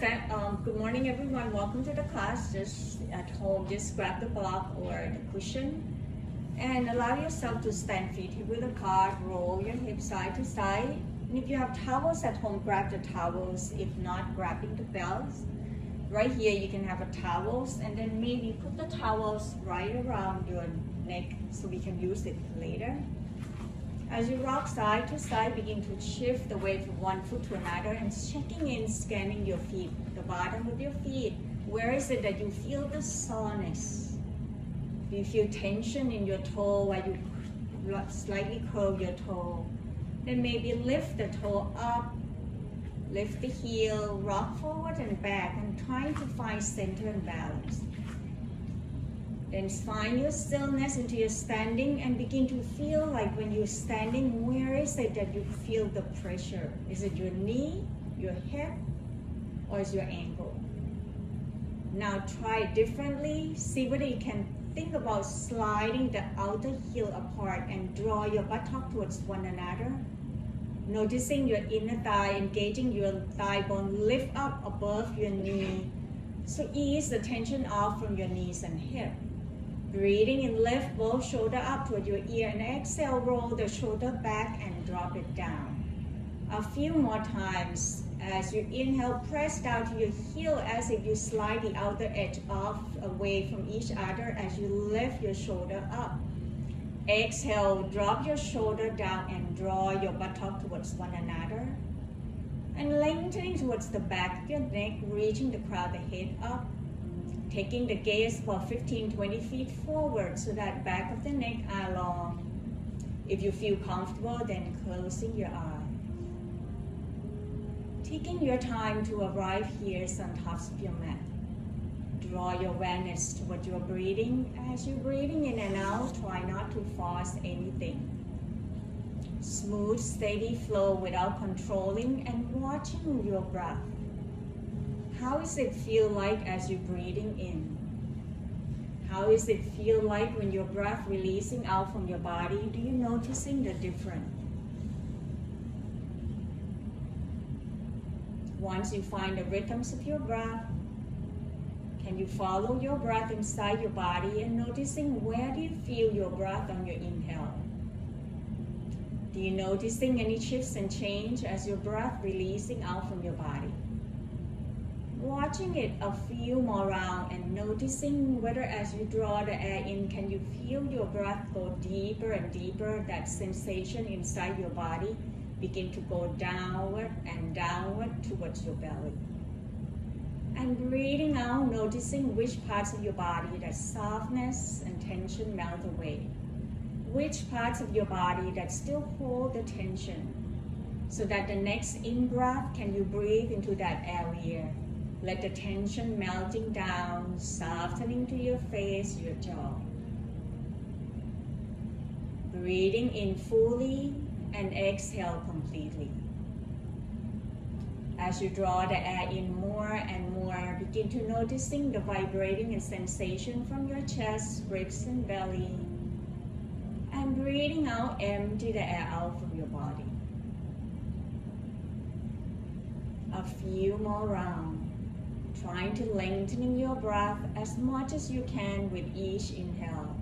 Good morning, everyone. Welcome to the class. Just at home, just grab the block or the cushion and allow yourself to stand feet hip width apart. Roll your hips side to side. And if you have towels at home, grab the towels. If not, grabbing the belts. Right here, you can have a towels, and then maybe put the towels right around your neck so we can use it later. As you rock side to side, begin to shift the weight from one foot to another and checking in, scanning your feet, the bottom of your feet. Where is it that you feel the soreness? Do you feel tension in your toe while you slightly curl your toe? Then maybe lift the toe up, lift the heel, rock forward and back, and trying to find center and balance. Then find your stillness into your standing and begin to feel like when you're standing, where is it that you feel the pressure? Is it your knee, your hip, or is your ankle? Now try it differently. See whether you can think about sliding the outer heel apart and draw your buttock towards one another. Noticing your inner thigh, engaging your thigh bone, lift up above your knee. So ease the tension off from your knees and hip. Breathing in, lift both shoulder up toward your ear and exhale, roll the shoulder back and drop it down. A few more times. As you inhale, press down to your heel as if you slide the outer edge off away from each other as you lift your shoulder up. Exhale, drop your shoulder down and draw your buttock towards one another. And lengthening towards the back of your neck, reaching the crown of the head up. Taking the gaze about 15-20 feet forward so that back of the neck are long. If you feel comfortable, then closing your eyes. Taking your time to arrive here on top of your mat. Draw your awareness toward your breathing. As you're breathing in and out, try not to force anything. Smooth, steady flow without controlling and watching your breath. How does it feel like as you're breathing in? How does it feel like when your breath releasing out from your body? Do you noticing the difference? Once you find the rhythms of your breath, can you follow your breath inside your body and noticing where do you feel your breath on your inhale? Do you noticing any shifts and change as your breath releasing out from your body? Watching it a few more rounds and noticing whether as you draw the air in, can you feel your breath go deeper and deeper, that sensation inside your body begin to go downward and downward towards your belly. And breathing out, noticing which parts of your body that softness and tension melt away. Which parts of your body that still hold the tension. So that the next in-breath, can you breathe into that area? Let the tension melting down, softening to your face, your jaw. Breathing in fully and exhale completely. As you draw the air in more and more, begin to noticing the vibrating and sensation from your chest, ribs and belly. And breathing out, empty the air out from your body. A few more rounds. Trying to lengthening your breath as much as you can with each inhale.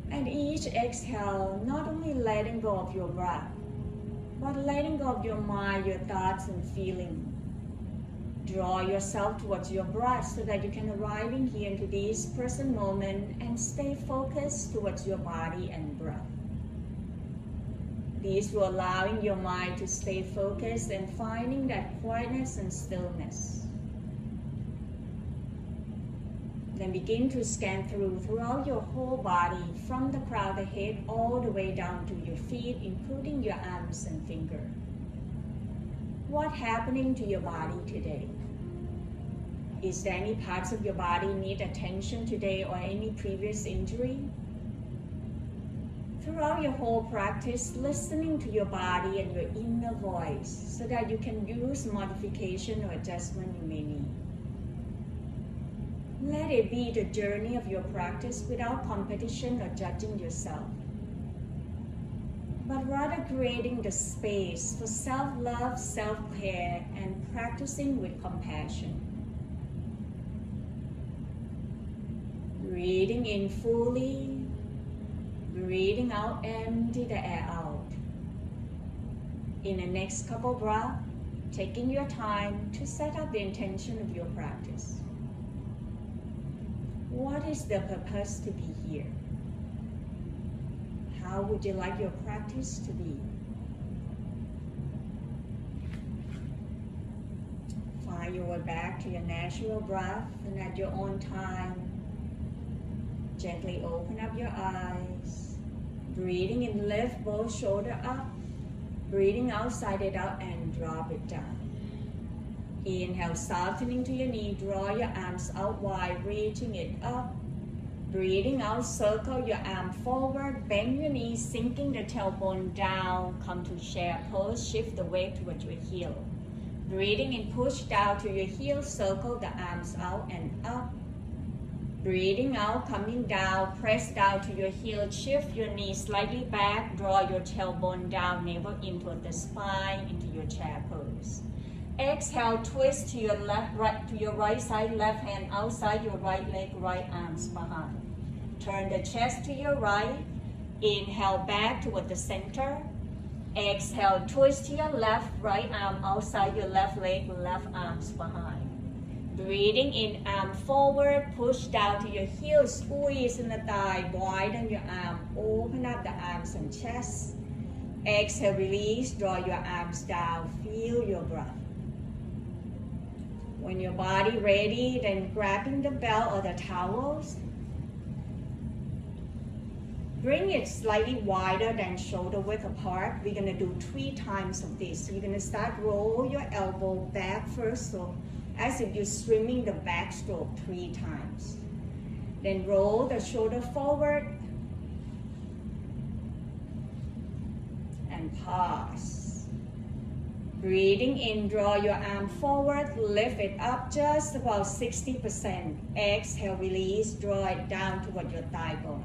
And each exhale, not only letting go of your breath, but letting go of your mind, your thoughts and feelings. Draw yourself towards your breath so that you can arrive in here into this present moment and stay focused towards your body and breath. This will allowing your mind to stay focused and finding that quietness and stillness. Then begin to scan throughout your whole body, from the crown of the head all the way down to your feet, including your arms and fingers. What's happening to your body today? Is there any parts of your body need attention today or any previous injury? Throughout your whole practice, listening to your body and your inner voice so that you can use modification or adjustment you may need. Let it be the journey of your practice without competition or judging yourself. but rather creating the space for self-love, self-care, and practicing with compassion. Breathing in fully, breathing out, empty the air out. In the next couple breaths, taking your time to set up the intention of your practice. What is the purpose to be here? How would you like your practice to be? Find your way back to your natural breath, and at your own time, gently open up your eyes. Breathing in, lift both shoulders up. Breathing out, side it out, and drop it down. Inhale, softening to your knee, draw your arms out wide, reaching it up. Breathing out, circle your arm forward, bend your knees, sinking the tailbone down, come to chair pose, shift the weight towards your heel. Breathing in, push down to your heel, circle the arms out and up. Breathing out, coming down, press down to your heel, shift your knees slightly back, draw your tailbone down, navel in toward the spine, into your chair pose. Exhale, twist to your right side, left hand outside your right leg, right arms behind. Turn the chest to your right. Inhale back toward the center. Exhale, twist to your left, right arm outside your left leg, left arms behind. Breathing in, arm forward, push down to your heel, squeeze in the thigh, widen your arm, open up the arms and chest. Exhale, release, draw your arms down, feel your breath. When your body ready, then grabbing the belt or the towels, bring it slightly wider than shoulder width apart. We're gonna do 3 times of this. So you're gonna start roll your elbow back first, so as if you're swimming the backstroke 3 times. Then roll the shoulder forward and pause. Breathing in, draw your arm forward, lift it up just about 60%. Exhale, release, draw it down toward your thigh bone.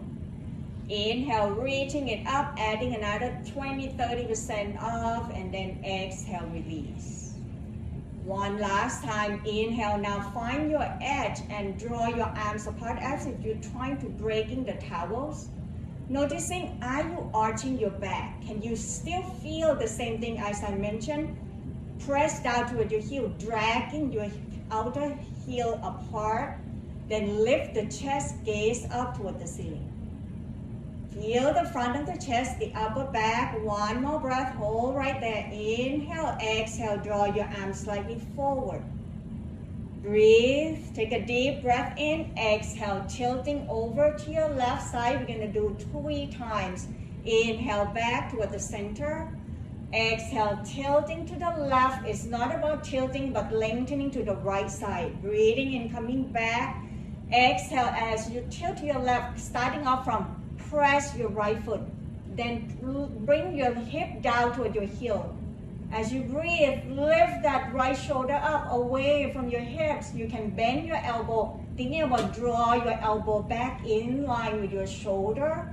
Inhale, reaching it up, adding another 20-30% off, and then exhale, release. One last time, inhale, now find your edge and draw your arms apart as if you're trying to breaking the towels. Noticing, are you arching your back? Can you still feel the same thing as I mentioned? Press down toward your heel, dragging your outer heel apart. Then lift the chest, gaze up toward the ceiling. Feel the front of the chest, the upper back. One more breath, hold right there. Inhale, exhale, draw your arms slightly forward. Breathe, take a deep breath in, exhale, tilting over to your left side. We're gonna do 3 times. Inhale, back toward the center. Exhale, tilting to the left. It's not about tilting, but lengthening to the right side. Breathing in, coming back. Exhale, as you tilt to your left, starting off from press your right foot. Then bring your hip down toward your heel. As you breathe, lift that right shoulder up away from your hips. You can bend your elbow, thinking about draw your elbow back in line with your shoulder.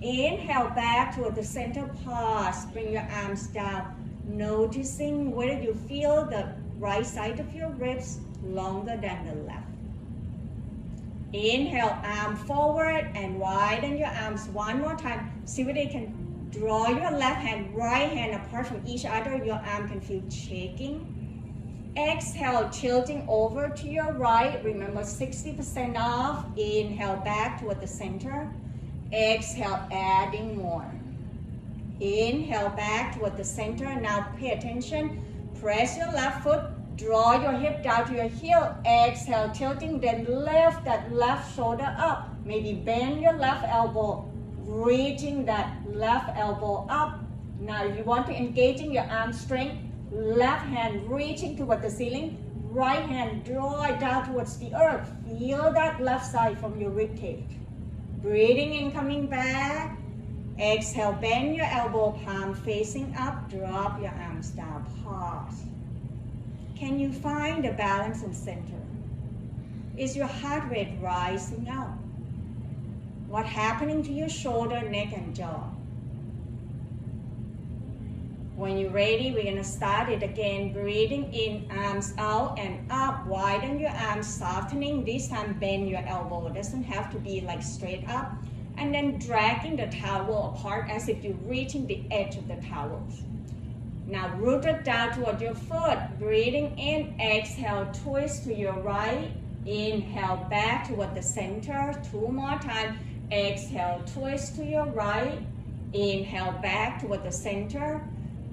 Inhale back toward the center, pause, bring your arms down. Noticing whether you feel the right side of your ribs longer than the left. Inhale, arm forward and widen your arms one more time. See whether you can draw your left hand, right hand apart from each other. Your arm can feel shaking. Exhale, tilting over to your right. Remember 60% off. Inhale back toward the center. Exhale, adding more. Inhale back toward the center. Now pay attention. Press your left foot. Draw your hip down to your heel. Exhale, tilting, then lift that left shoulder up. Maybe bend your left elbow, reaching that left elbow up. Now if you want to engage in your arm strength, left hand reaching toward the ceiling, right hand draw it down towards the earth. Feel that left side from your rib cage. Breathing in, coming back. Exhale, bend your elbow, palm facing up, drop your arms down, pause. Can you find the balance and center? Is your heart rate rising up? What's happening to your shoulder, neck, and jaw? When you're ready, we're gonna start it again. Breathing in, arms out and up. Widen your arms, softening. This time bend your elbow. It doesn't have to be like straight up. And then dragging the towel apart as if you're reaching the edge of the towel. Now root it down toward your foot. Breathing in, exhale, twist to your right. Inhale, back toward the center. 2 more times. Exhale, twist to your right. Inhale, back toward the center.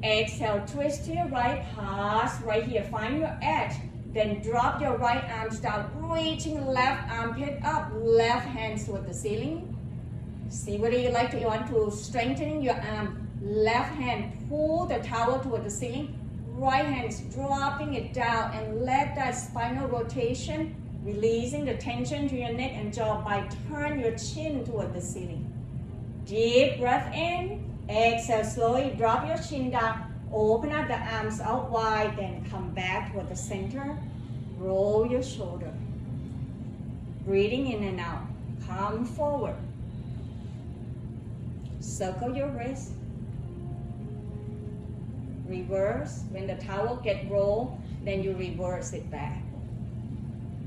Exhale, twist to your right. Pause right here. Find your edge. Then drop your right arms down, reaching left armpit up. Left hands toward the ceiling. See whether you want to strengthen your arm. Left hand, pull the towel toward the ceiling. Right hand dropping it down and let that spinal rotation, releasing the tension to your neck and jaw by turn your chin toward the ceiling. Deep breath in. Exhale, slowly drop your chin down. Open up the arms out wide, then come back toward the center. Roll your shoulder. Breathing in and out. Come forward. Circle your wrist. Reverse. When the towel gets rolled, then you reverse it back.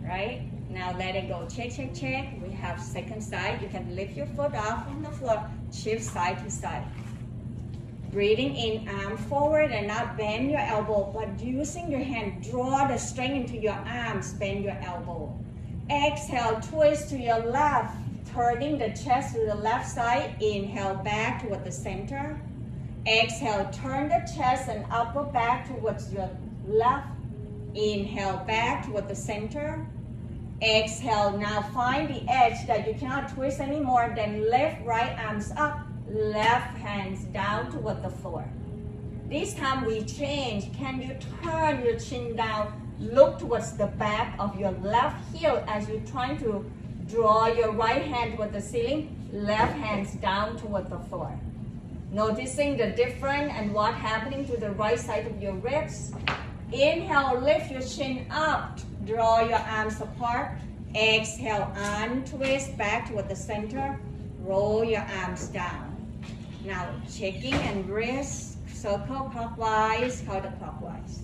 Right? Now let it go. Check, check, check. We have second side. You can lift your foot off from the floor. Shift side to side. Breathing in, arm forward and out. Bend your elbow, but using your hand, draw the strength into your arms. Bend your elbow. Exhale, twist to your left. Turning the chest to the left side. Inhale, back toward the center. Exhale, turn the chest and upper back towards your left. Inhale, back toward the center. Exhale, now find the edge that you cannot twist anymore. Then left right arms up, left hands down toward the floor. This time we change. Can you turn your chin down? Look towards the back of your left heel as you're trying to draw your right hand toward the ceiling, left hands down toward the floor. Noticing the difference and what's happening to the right side of your ribs. Inhale, lift your chin up, draw your arms apart. Exhale, untwist back toward the center, roll your arms down. Now checking and wrist, circle clockwise, counterclockwise.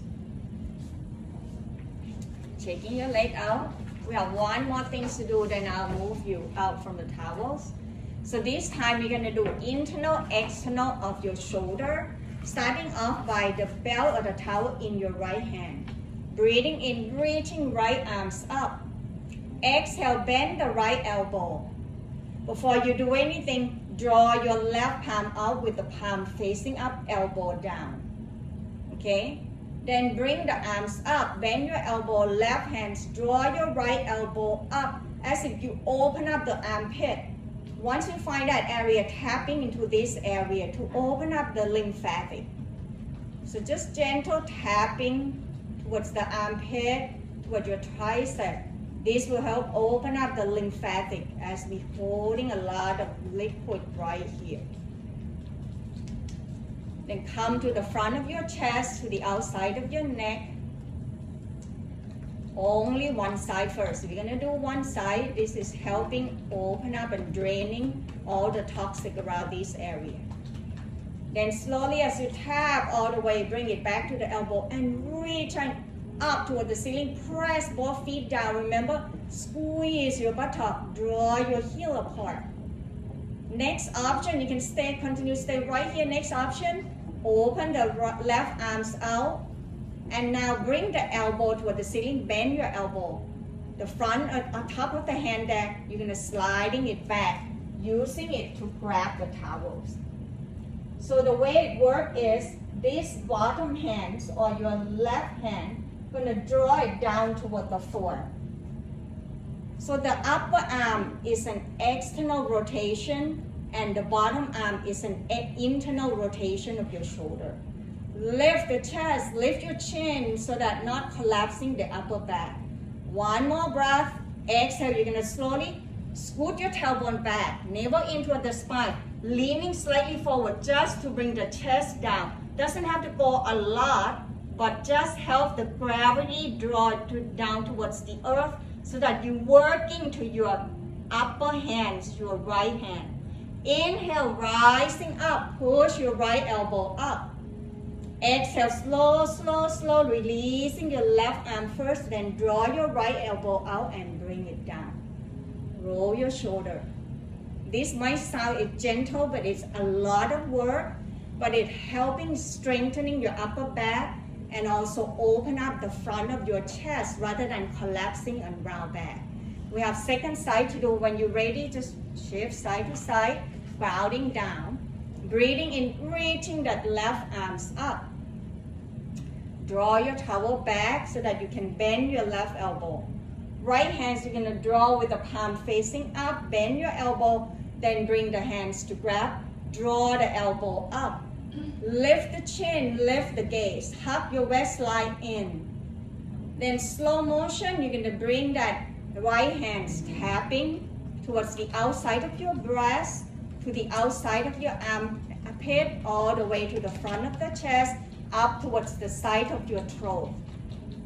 Checking your leg out. We have one more thing to do, then I'll move you out from the towels. So this time we're going to do internal, external of your shoulder, starting off by the belt of the towel in your right hand. Breathing in, reaching right arms up. Exhale, bend the right elbow. Before you do anything, draw your left palm out with the palm facing up, elbow down. Okay? Then bring the arms up, bend your elbow, left hands, draw your right elbow up as if you open up the armpit. Once you find that area, tapping into this area to open up the lymphatic. So just gentle tapping towards the armpit, towards your tricep. This will help open up the lymphatic as we're holding a lot of liquid right here. Then come to the front of your chest, to the outside of your neck. Only one side first. We're gonna do one side. This is helping open up and draining all the toxic around this area. Then slowly as you tap all the way, bring it back to the elbow and reach up toward the ceiling. Press both feet down. Remember, squeeze your buttock. Draw your heel apart. Next option, you can continue stay right here. Next option, open the left arms out. And now bring the elbow toward the ceiling, bend your elbow. The front, on top of the hand there, you're gonna sliding it back, using it to grab the towels. So the way it works is, this bottom hand, or your left hand, gonna draw it down toward the floor. So the upper arm is an external rotation, and the bottom arm is an internal rotation of your shoulder. Lift the chest, lift your chin so that not collapsing the upper back. One more breath. Exhale, you're gonna slowly scoot your tailbone back, navel in toward the spine, leaning slightly forward just to bring the chest down. Doesn't have to go a lot, but just help the gravity draw it down towards the earth so that you're working to your upper hands, your right hand. Inhale, rising up, push your right elbow up. Exhale, slow, slow, slow, releasing your left arm first, then draw your right elbow out and bring it down. Roll your shoulder. This might sound gentle, but it's a lot of work, but it's helping strengthening your upper back and also open up the front of your chest rather than collapsing and round back. We have second side to do. When you're ready, just shift side to side, bowing down. Breathing in, reaching that left arms up. Draw your towel back so that you can bend your left elbow. Right hands, you're gonna draw with the palm facing up, bend your elbow, then bring the hands to grab, draw the elbow up. Lift the chin, lift the gaze, hug your waistline in. Then slow motion, you're gonna bring that right hands tapping towards the outside of your breast, to the outside of your armpit, all the way to the front of the chest, up towards the side of your throat.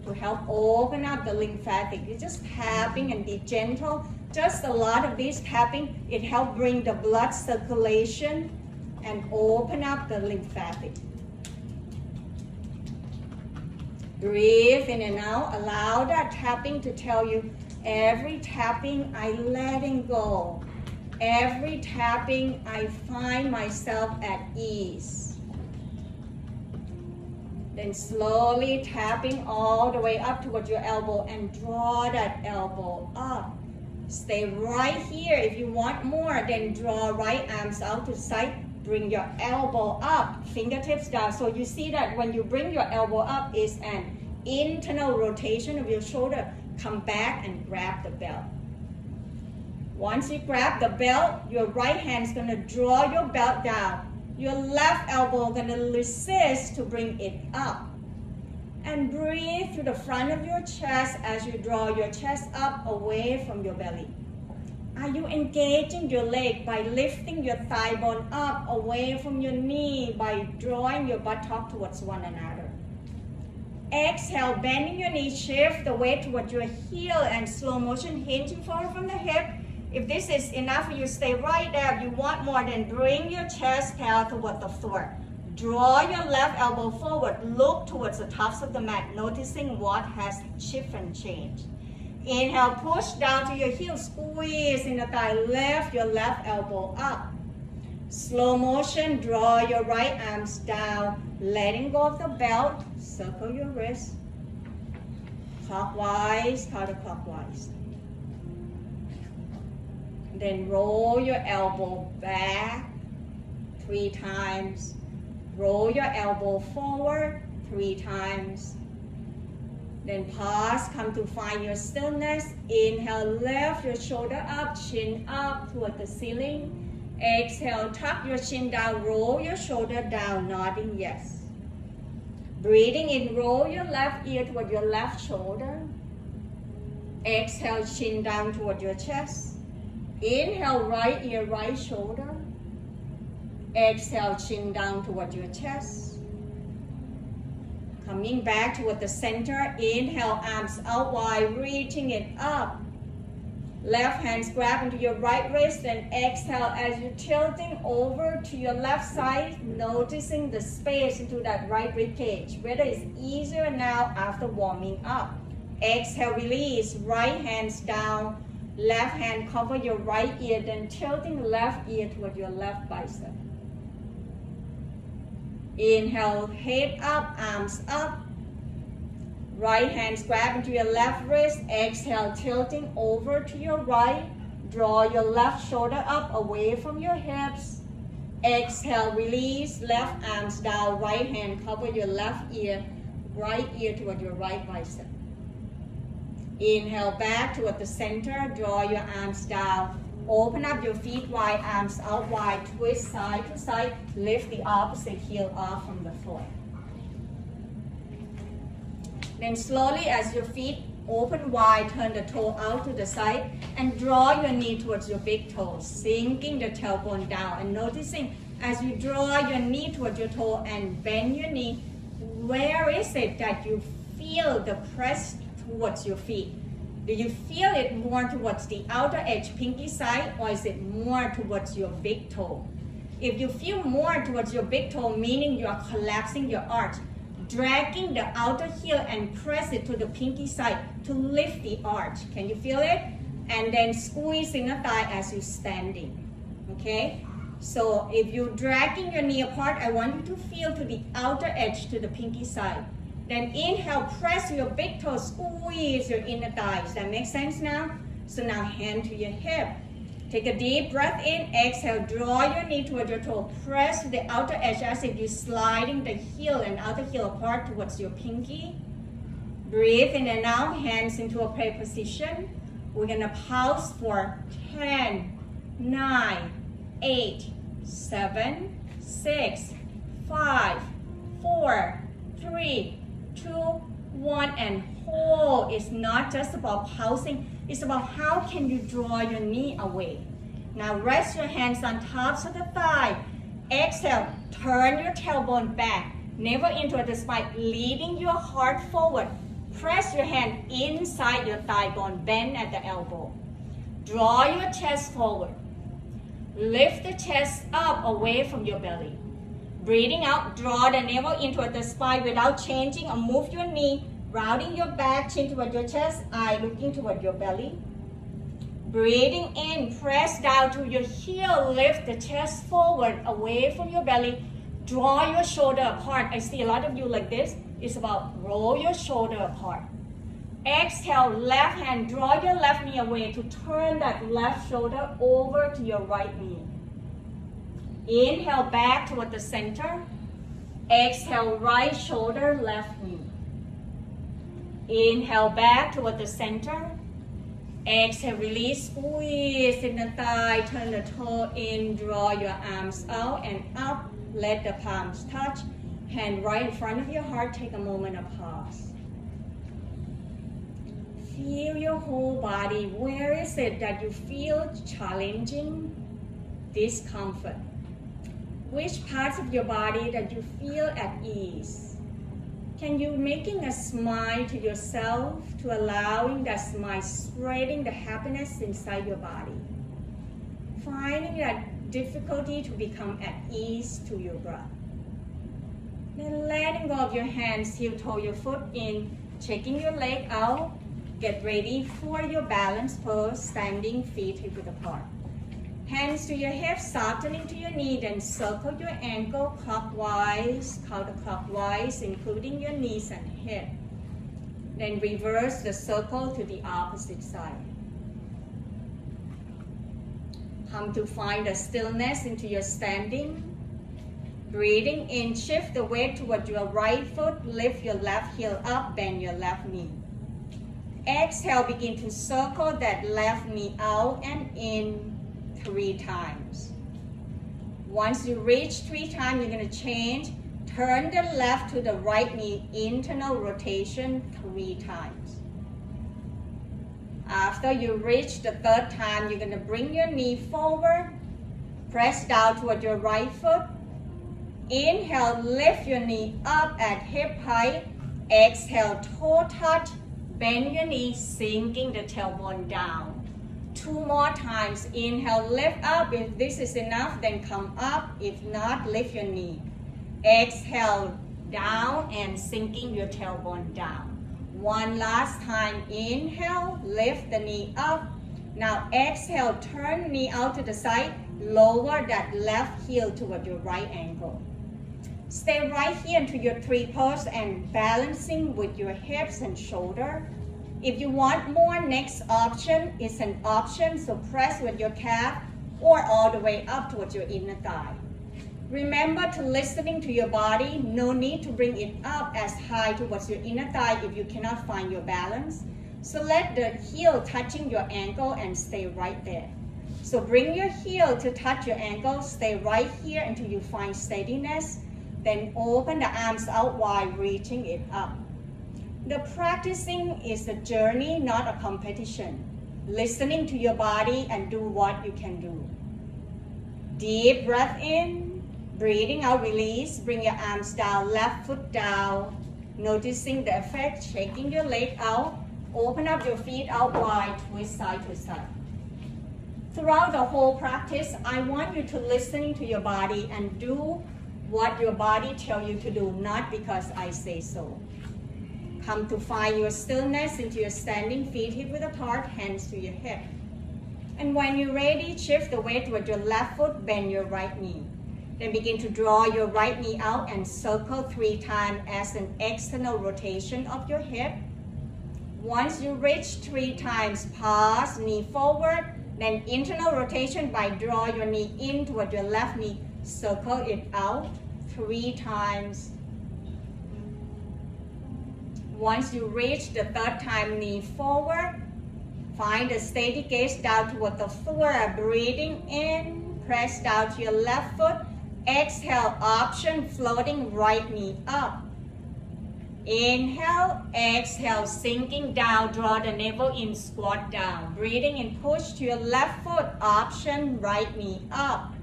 To help open up the lymphatic, you're just tapping and be gentle. Just a lot of this tapping, it helps bring the blood circulation and open up the lymphatic. Breathe in and out. Allow that tapping to tell you, every tapping I letting go. Every tapping I find myself at ease. Then slowly tapping all the way up towards your elbow and draw that elbow up. Stay right here. If you want more, then draw right arms out to the side. Bring your elbow up, fingertips down. So you see that when you bring your elbow up is an internal rotation of your shoulder. Come back and grab the belt. Once you grab the belt, your right hand is going to draw your belt down. Your left elbow going to resist to bring it up. And breathe through the front of your chest as you draw your chest up away from your belly. Are you engaging your leg by lifting your thigh bone up away from your knee by drawing your buttock towards one another? Exhale, bending your knee, shift the weight towards your heel and slow motion hinging forward from the hip. If this is enough for you, stay right there. If you want more, then bring your chest tail toward the floor. Draw your left elbow forward. Look towards the tops of the mat, noticing what has shifted and changed. Inhale, push down to your heel, squeeze in the thigh, lift your left elbow up. Slow motion, draw your right arms down, letting go of the belt, circle your wrist, clockwise, counterclockwise. Then roll your elbow back 3 times. Roll your elbow forward 3 times. Then pause, come to find your stillness. Inhale, lift your shoulder up, chin up toward the ceiling. Exhale, tuck your chin down, roll your shoulder down, nodding yes. Breathing in, roll your left ear toward your left shoulder. Exhale, chin down toward your chest. Inhale, right ear, right shoulder. Exhale, chin down toward your chest. Coming back toward the center. Inhale, arms out wide, reaching it up. Left hands grab into your right wrist, and exhale as you're tilting over to your left side, noticing the space into that right rib cage, whether it's easier now after warming up. Exhale, release, right hands down, left hand cover your right ear, then tilting left ear toward your left bicep. Inhale, head up, arms up. Right hands grab into your left wrist. Exhale, tilting over to your right. Draw your left shoulder up away from your hips. Exhale, release, left arms down. Right hand cover your left ear, right ear toward your right bicep. Inhale, back toward the center. Draw your arms down. Open up your feet wide, arms out wide, twist side to side, lift the opposite heel off from the floor. Then slowly as your feet open wide, turn the toe out to the side and draw your knee towards your big toe, sinking the tailbone down and noticing as you draw your knee towards your toe and bend your knee, where is it that you feel the press towards your feet? Do you feel it more towards the outer edge, pinky side, or is it more towards your big toe? If you feel more towards your big toe, meaning you are collapsing your arch, dragging the outer heel and press it to the pinky side to lift the arch. Can you feel it? And then squeeze inner thigh as you're standing. Okay? So if you're dragging your knee apart, I want you to feel to the outer edge to the pinky side. Then inhale, press your big toe, squeeze your inner thigh. Does that make sense now? So now hand to your hip. Take a deep breath in, exhale, draw your knee toward your toe. Press to the outer edge as if you're sliding the heel and outer heel apart towards your pinky. Breathe in and out, hands into a prayer position. We're gonna pause for 10, 9, 8, 7, 6, 5, 4, 3, 2, 1, and hold. It's not just about pausing, it's about how can you draw your knee away. Now rest your hands on tops of the thigh. Exhale, turn your tailbone back, navel into the spine, leading your heart forward. Press your hand inside your thigh bone, bend at the elbow. Draw your chest forward. Lift the chest up away from your belly. Breathing out, draw the navel into the spine without changing or move your knee, routing your back, chin toward your chest, eye looking toward your belly. Breathing in, press down to your heel, lift the chest forward away from your belly. Draw your shoulder apart. I see a lot of you like this. It's about roll your shoulder apart. Exhale, left hand, draw your left knee away to turn that left shoulder over to your right knee. Inhale back toward the center. Exhale, right shoulder, left knee. Inhale back toward the center. Exhale, release, squeeze in the thigh, turn the toe in, draw your arms out and up. Let the palms touch. Hand right in front of your heart, take a moment of pause. Feel your whole body. Where is it that you feel challenging, discomfort? Which parts of your body that you feel at ease? Can you making a smile to yourself, to allowing that smile spreading the happiness inside your body? Finding that difficulty to become at ease to your breath. Then letting go of your hands, heel toe your foot in, checking your leg out. Get ready for your balance pose, standing feet hip width apart. Hands to your hips, softening to your knee, then circle your ankle clockwise, counterclockwise, including your knees and hip. Then reverse the circle to the opposite side. Come to find a stillness into your standing. Breathing in, shift the weight toward your right foot, lift your left heel up, bend your left knee. Exhale, begin to circle that left knee out and in 3 times. Once you reach 3 times, you're going to change. Turn the left to the right knee, internal rotation 3 times. After you reach the 3rd time, you're going to bring your knee forward, press down toward your right foot. Inhale, lift your knee up at hip height. Exhale, toe touch, bend your knee, sinking the tailbone down. 2 more times. Inhale, lift up. If this is enough, then come up. If not, lift your knee. Exhale, down and sinking your tailbone down. 1 last time. Inhale, lift the knee up. Now exhale, turn knee out to the side. Lower that left heel toward your right ankle. Stay right here into your 3 pose and balancing with your hips and shoulder. If you want more, next option is an option, so press with your calf or all the way up towards your inner thigh. Remember to listening to your body. No need to bring it up as high towards your inner thigh if you cannot find your balance. So let the heel touching your ankle and stay right there. So bring your heel to touch your ankle, stay right here until you find steadiness. Then open the arms out wide, reaching it up. The practicing is a journey, not a competition. Listening to your body and do what you can do. Deep breath in, breathing out, release. Bring your arms down, left foot down. Noticing the effect, shaking your leg out. Open up your feet out wide, twist side to side. Throughout the whole practice, I want you to listen to your body and do what your body tells you to do, not because I say so. Come to find your stillness into your standing feet, hip width apart, hands to your hip. And when you're ready, shift the weight toward your left foot, bend your right knee. Then begin to draw your right knee out and circle 3 times as an external rotation of your hip. Once you reach 3 times, pause, knee forward, then internal rotation by draw your knee in toward your left knee, circle it out 3 times. Once you reach the 3rd time, knee forward, find a steady gaze down toward the floor, breathing in, press down to your left foot, exhale, option, floating right knee up. Inhale, exhale, sinking down, draw the navel in, squat down. Breathing in, push to your left foot, option, right knee up.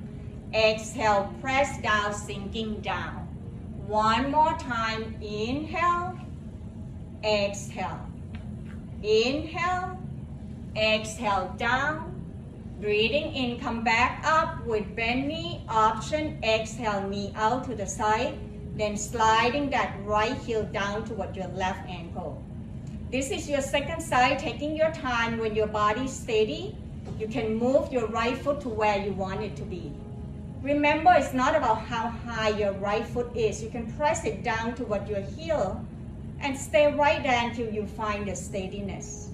Exhale, press down, sinking down. One more time, inhale, exhale. Inhale, exhale, down. Breathing in, come back up with bend knee, option, exhale, knee out to the side. Then sliding that right heel down toward your left ankle. This is your second side, taking your time. When your body is steady, you can move your right foot to where you want it to be. Remember, it's not about how high your right foot is. You can press it down toward your heel and stay right there until you find the steadiness.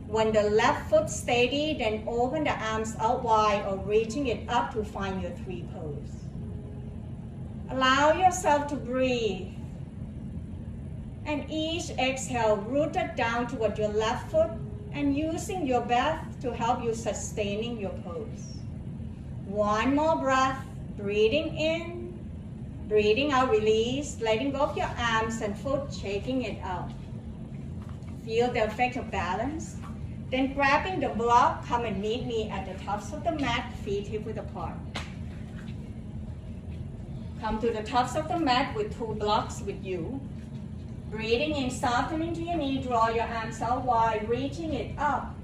When the left foot steady, then open the arms out wide or reaching it up to find your 3 pose. Allow yourself to breathe. And each exhale, rooted down toward your left foot and using your breath to help you sustaining your pose. One more breath, breathing in, breathing out, release, letting go of your arms and foot, shaking it out. Feel the effect of balance. Then grabbing the block, come and meet me at the tops of the mat, feet hip width apart. Come to the tops of the mat with 2 blocks with you. Breathing in, soften into your knee, draw your arms out wide, reaching it up.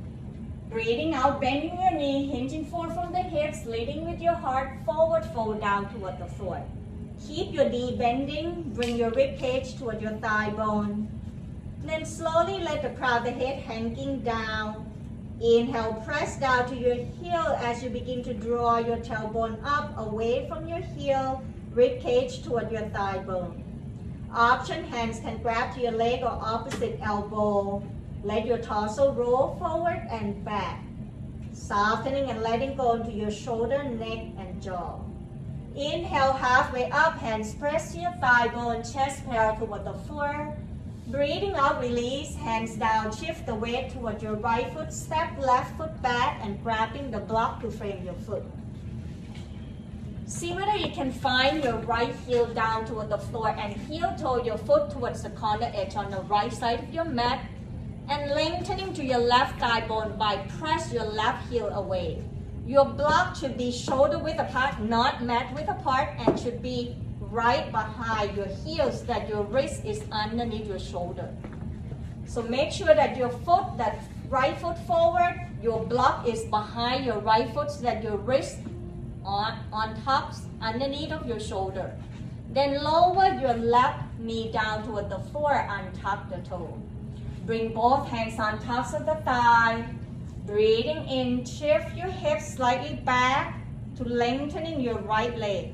Breathing out, bending your knee, hinging forward from the hips, leading with your heart, forward, fold down toward the floor. Keep your knee bending, bring your rib cage toward your thigh bone. Then slowly let the crown of the head hanging down. Inhale, press down to your heel as you begin to draw your tailbone up, away from your heel, rib cage toward your thigh bone. Option, hands can grab to your leg or opposite elbow. Let your torso roll forward and back. Softening and letting go into your shoulder, neck, and jaw. Inhale, halfway up, hands press to your thigh bone, chest parallel toward the floor. Breathing out, release, hands down, shift the weight toward your right foot, step left foot back, and grabbing the block to frame your foot. See whether you can find your right heel down toward the floor and heel toe your foot towards the corner edge on the right side of your mat and lengthening to your left thigh bone by press your left heel away. Your block should be shoulder width apart, not mat width apart, and should be right behind your heels, that your wrist is underneath your shoulder. So make sure that your foot, that right foot forward, your block is behind your right foot so that your wrist on top, underneath of your shoulder. Then lower your left knee down toward the floor, untap the toe. Bring both hands on tops of the thigh. Breathing in, shift your hips slightly back to lengthening your right leg.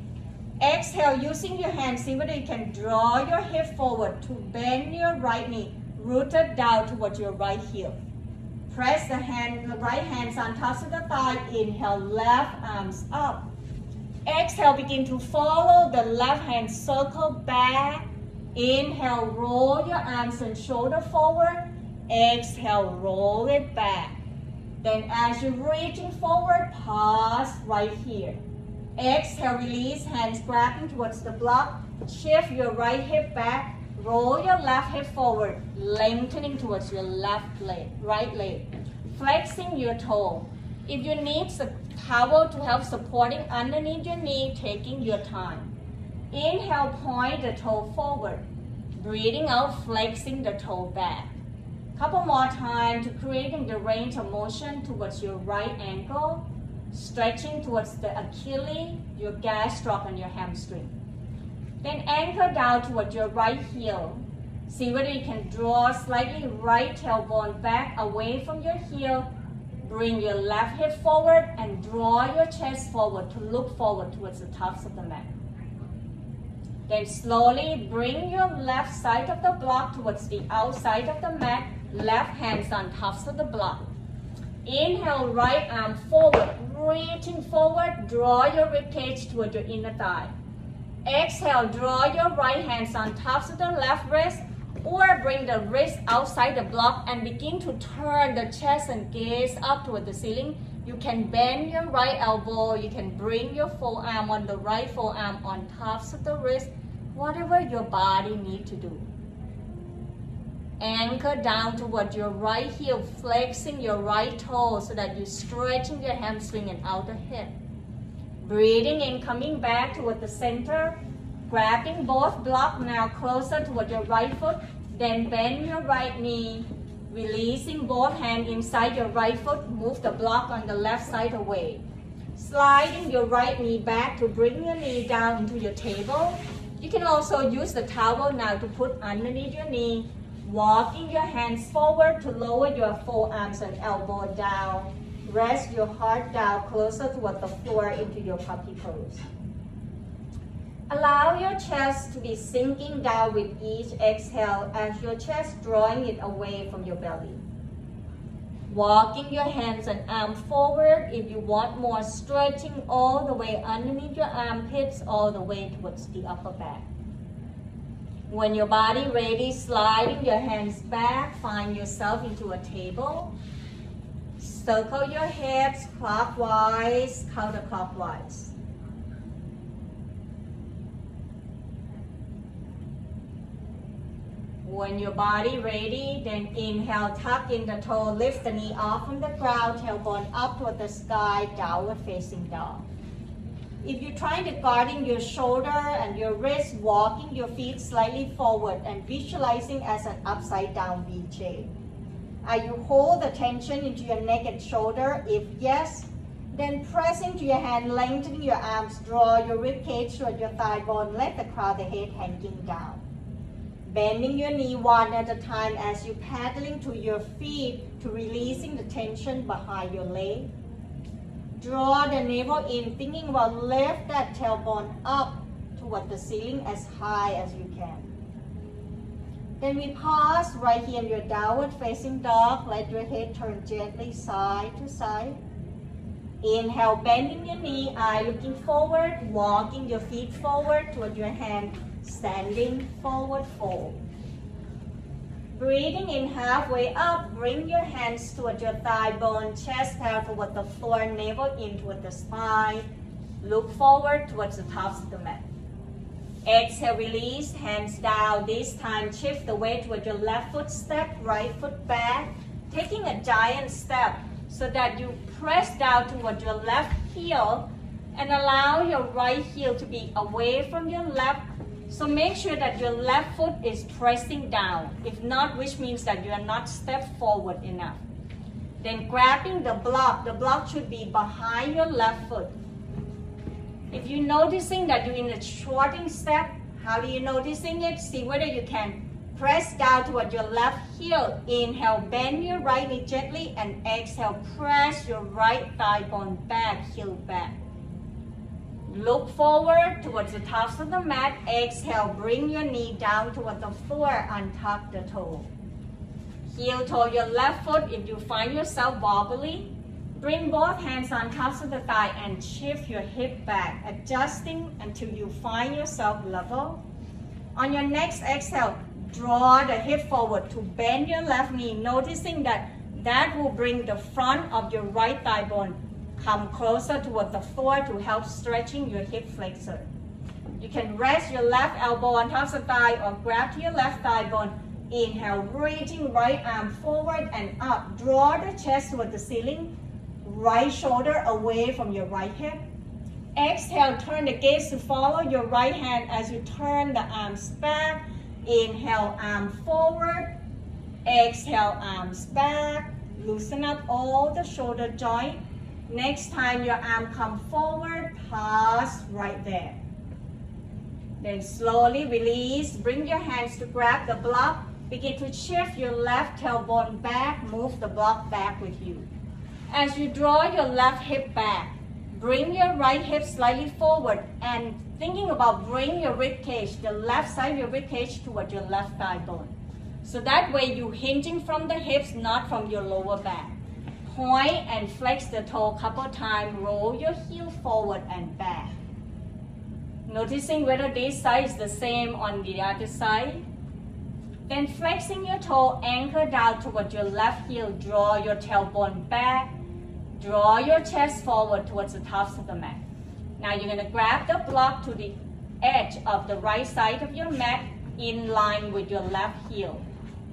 Exhale, using your hands, see whether you can draw your hip forward to bend your right knee, rooted down towards your right heel. Press the right hands on tops of the thigh. Inhale, left arms up. Exhale, begin to follow the left hand circle back. Inhale, roll your arms and shoulder forward. Exhale, roll it back. Then as you're reaching forward, pause right here. Exhale, release, hands grabbing towards the block. Shift your right hip back. Roll your left hip forward, lengthening towards your right leg. Flexing your toe. If you need a towel to help supporting underneath your knee, taking your time. Inhale, point the toe forward. Breathing out, flexing the toe back. Couple more times to creating the range of motion towards your right ankle. stretching towards the Achilles, your gastroc, and your hamstring. Then anchor down towards your right heel. See whether you can draw slightly right tailbone back away from your heel. Bring your left hip forward and draw your chest forward to look forward towards the tops of the mat. Then slowly bring your left side of the block towards the outside of the mat. Left hands on tops of the block. Inhale, right arm forward, reaching forward. Draw your ribcage toward your inner thigh. Exhale, draw your right hands on tops of the left wrist, or bring the wrist outside the block and begin to turn the chest and gaze up toward the ceiling. You can bend your right elbow. You can bring your forearm on the right forearm on tops of the wrist, whatever your body needs to do. Anchor down toward your right heel, flexing your right toe so that you're stretching your hamstring and outer hip. Breathing in, coming back toward the center. Grabbing both blocks now closer toward your right foot. Then bend your right knee. Releasing both hands inside your right foot. Move the block on the left side away. Sliding your right knee back to bring your knee down into your table. You can also use the towel now to put underneath your knee. Walking your hands forward to lower your forearms and elbow down. Rest your heart down closer toward the floor into your puppy pose. Allow your chest to be sinking down with each exhale as your chest drawing it away from your belly. Walking your hands and arms forward if you want more, stretching all the way underneath your armpits, all the way towards the upper back. When your body ready, sliding your hands back, find yourself into a table. Circle your hips clockwise, counterclockwise. When your body ready, then inhale, tuck in the toe, lift the knee off from the ground, tailbone up toward the sky, downward facing dog. If you're trying to guarding your shoulder and your wrist, walking your feet slightly forward and visualizing as an upside down V shape. Are you hold the tension into your neck and shoulder? If yes, then press into your hand, lengthening your arms, draw your rib cage toward your thigh bone, let the crown of the head hanging down. Bending your knee one at a time as you paddling to your feet to releasing the tension behind your leg. Draw the navel in, thinking about lift that tailbone up toward the ceiling as high as you can. Then we pause right here in your downward facing dog. Let your head turn gently side to side. Inhale, bending your knee, eye looking forward, walking your feet forward toward your hand, standing forward fold. Breathing in halfway up, bring your hands toward your thigh bone, chest out toward the floor, navel in toward the spine. Look forward towards the tops of the mat. Exhale, release, hands down. This time, shift the weight toward your left foot, step right foot back, taking a giant step so that you press down toward your left heel and allow your right heel to be away from your left. So make sure that your left foot is pressing down. If not, which means that you are not stepped forward enough. Then grabbing the block should be behind your left foot. If you're noticing that you're in a shorting step, how do you noticing it? See whether you can press down toward your left heel. Inhale, bend your right knee gently, and exhale, press your right thigh bone back, heel back. Look forward towards the tops of the mat. Exhale, bring your knee down toward the floor, untuck the toe. Heel toward your left foot. If you find yourself wobbly, bring both hands on tops of the thigh and shift your hip back, adjusting until you find yourself level. On your next exhale, draw the hip forward to bend your left knee, noticing that will bring the front of your right thigh bone come closer toward the floor to help stretching your hip flexor. You can rest your left elbow on top of the thigh or grab to your left thigh bone. Inhale, reaching right arm forward and up. Draw the chest toward the ceiling. Right shoulder away from your right hip. Exhale, turn the gaze to follow your right hand as you turn the arms back. Inhale, arm forward. Exhale, arms back. Loosen up all the shoulder joint. Next time your arm come forward, pause right there. Then slowly release, bring your hands to grab the block. Begin to shift your left tailbone back, move the block back with you. As you draw your left hip back, bring your right hip slightly forward and thinking about bring your rib cage, the left side of your rib cage toward your left thigh bone. So that way you hinging from the hips, not from your lower back. Point and flex the toe a couple times, roll your heel forward and back. Noticing whether this side is the same on the other side. Then flexing your toe, anchor down toward your left heel, draw your tailbone back, draw your chest forward towards the tops of the mat. Now you're going to grab the block to the edge of the right side of your mat in line with your left heel.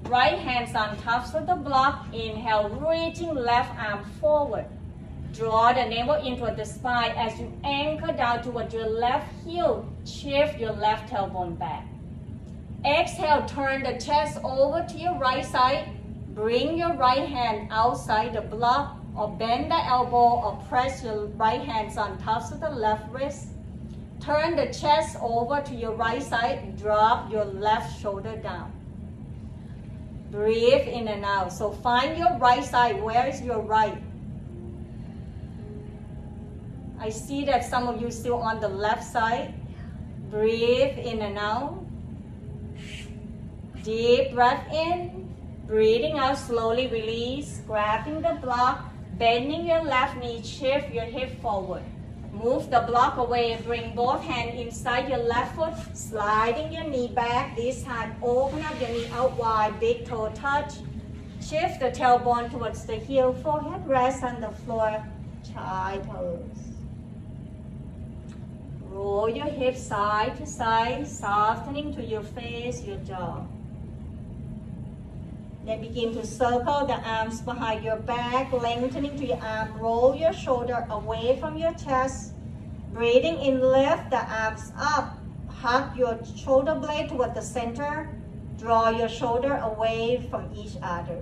Right hands on tops of the block, inhale, reaching left arm forward. Draw the navel in toward the spine as you anchor down toward your left heel, shift your left tailbone back. Exhale, turn the chest over to your right side. Bring your right hand outside the block or bend the elbow or press your right hands on tops of the left wrist. Turn the chest over to your right side. Drop your left shoulder down. Breathe in and out. So find your right side. Where is your right? I see that some of you still on the left side. Breathe in and out. Deep breath in. Breathing out, slowly release. Grabbing the block. Bending your left knee. Shift your hip forward. Move the block away. Bring both hands inside your left foot. Sliding your knee back. This time, open up your knee out wide. Big toe touch. Shift the tailbone towards the heel. Forehead rest on the floor. Chai toes. Roll your hips side to side, softening to your face, your jaw. Then begin to circle the arms behind your back, lengthening to your arm. Roll your shoulder away from your chest. Breathing in, lift the arms up. Hug your shoulder blade toward the center. Draw your shoulder away from each other.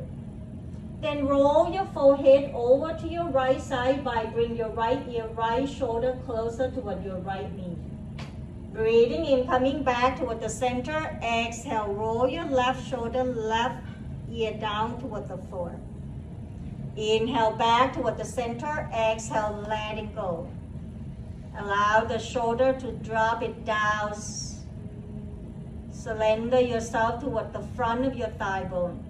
Then roll your forehead over to your right side by bring your right ear, right shoulder closer toward your right knee. Breathing in, coming back toward the center. Exhale, roll your left shoulder, left ear down toward the floor. Inhale back toward the center. Exhale, let it go. Allow the shoulder to drop it down. Surrender yourself toward the front of your thigh bone.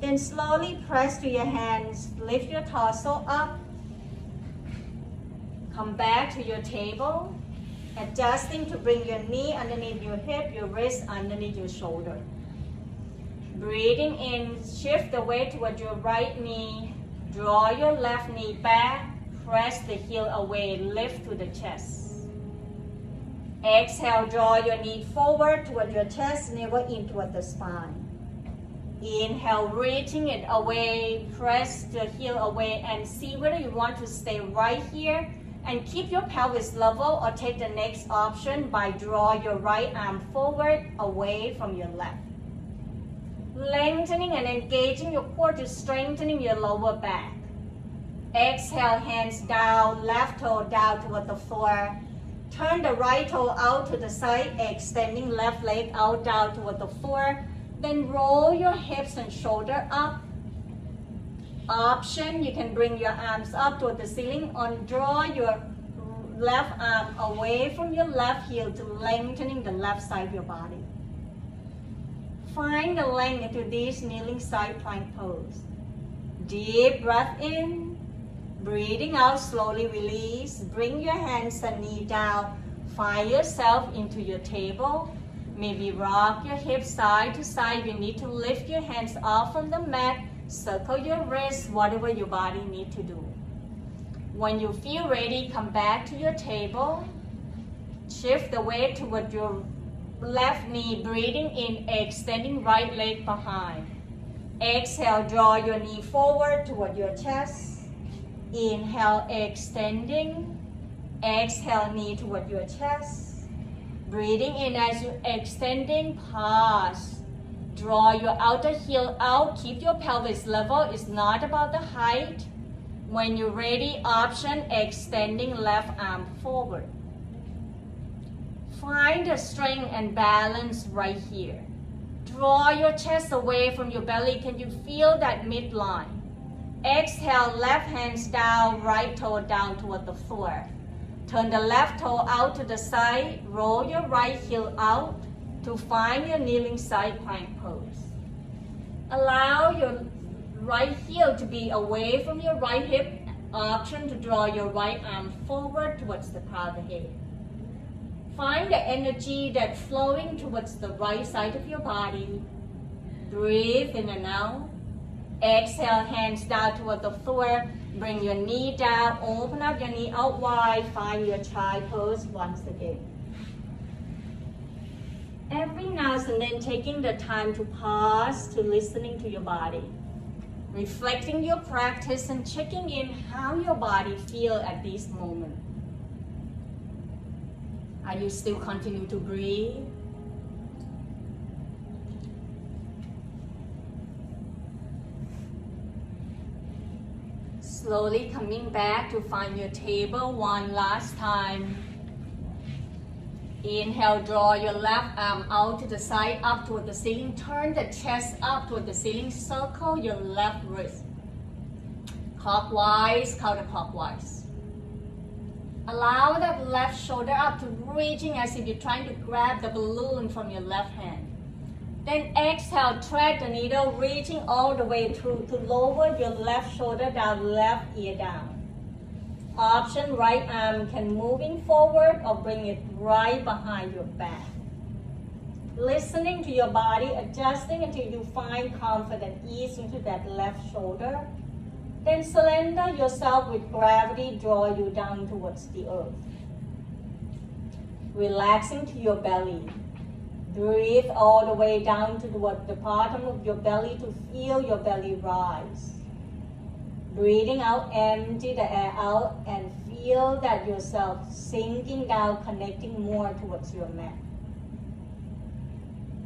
Then slowly press to your hands, lift your torso up. Come back to your table, adjusting to bring your knee underneath your hip, your wrist underneath your shoulder. Breathing in, shift the weight toward your right knee, draw your left knee back, press the heel away, lift to the chest. Exhale, draw your knee forward toward your chest, navel in toward the spine. Inhale, reaching it away, press the heel away and see whether you want to stay right here and keep your pelvis level or take the next option by draw your right arm forward away from your left. Lengthening and engaging your core to strengthening your lower back. Exhale, hands down, left toe down toward the floor. Turn the right toe out to the side, extending left leg out down toward the floor. Then roll your hips and shoulder up. Option, you can bring your arms up toward the ceiling or draw your left arm away from your left heel to lengthening the left side of your body. Find the length into this kneeling side plank pose. Deep breath in. Breathing out, slowly release. Bring your hands and knee down. Find yourself into your table. Maybe rock your hips side to side. You need to lift your hands off from the mat. Circle your wrists, whatever your body needs to do. When you feel ready, come back to your table. Shift the weight toward your left knee. Breathing in, extending right leg behind. Exhale, draw your knee forward toward your chest. Inhale, extending. Exhale, knee toward your chest. Breathing in as you're extending, pause. Draw your outer heel out. Keep your pelvis level. It's not about the height. When you're ready, option extending left arm forward. Find the strength and balance right here. Draw your chest away from your belly. Can you feel that midline? Exhale, left hands down, right toe down toward the floor. Turn the left toe out to the side. Roll your right heel out to find your kneeling side plank pose. Allow your right heel to be away from your right hip. Option to draw your right arm forward towards the crown of the head. Find the energy that's flowing towards the right side of your body. Breathe in and out. Exhale, hands down toward the floor. Bring your knee down. Open up your knee out wide. Find your child pose once again. Every now and then, taking the time to pause, to listening to your body. Reflecting your practice and checking in how your body feels at this moment. Are you still continue to breathe? Slowly coming back to find your table one last time. Inhale, draw your left arm out to the side, up toward the ceiling. Turn the chest up toward the ceiling. Circle your left wrist. Clockwise, counterclockwise. Allow that left shoulder up to reaching as if you're trying to grab the balloon from your left hand. Then exhale, thread the needle, reaching all the way through to lower your left shoulder down, left ear down. Option, right arm can moving forward or bring it right behind your back. Listening to your body, adjusting until you find confident ease into that left shoulder. Then surrender yourself with gravity, draw you down towards the earth. Relaxing to your belly. Breathe all the way down to the bottom of your belly to feel your belly rise. Breathing out, empty the air out and feel that yourself sinking down, connecting more towards your mat.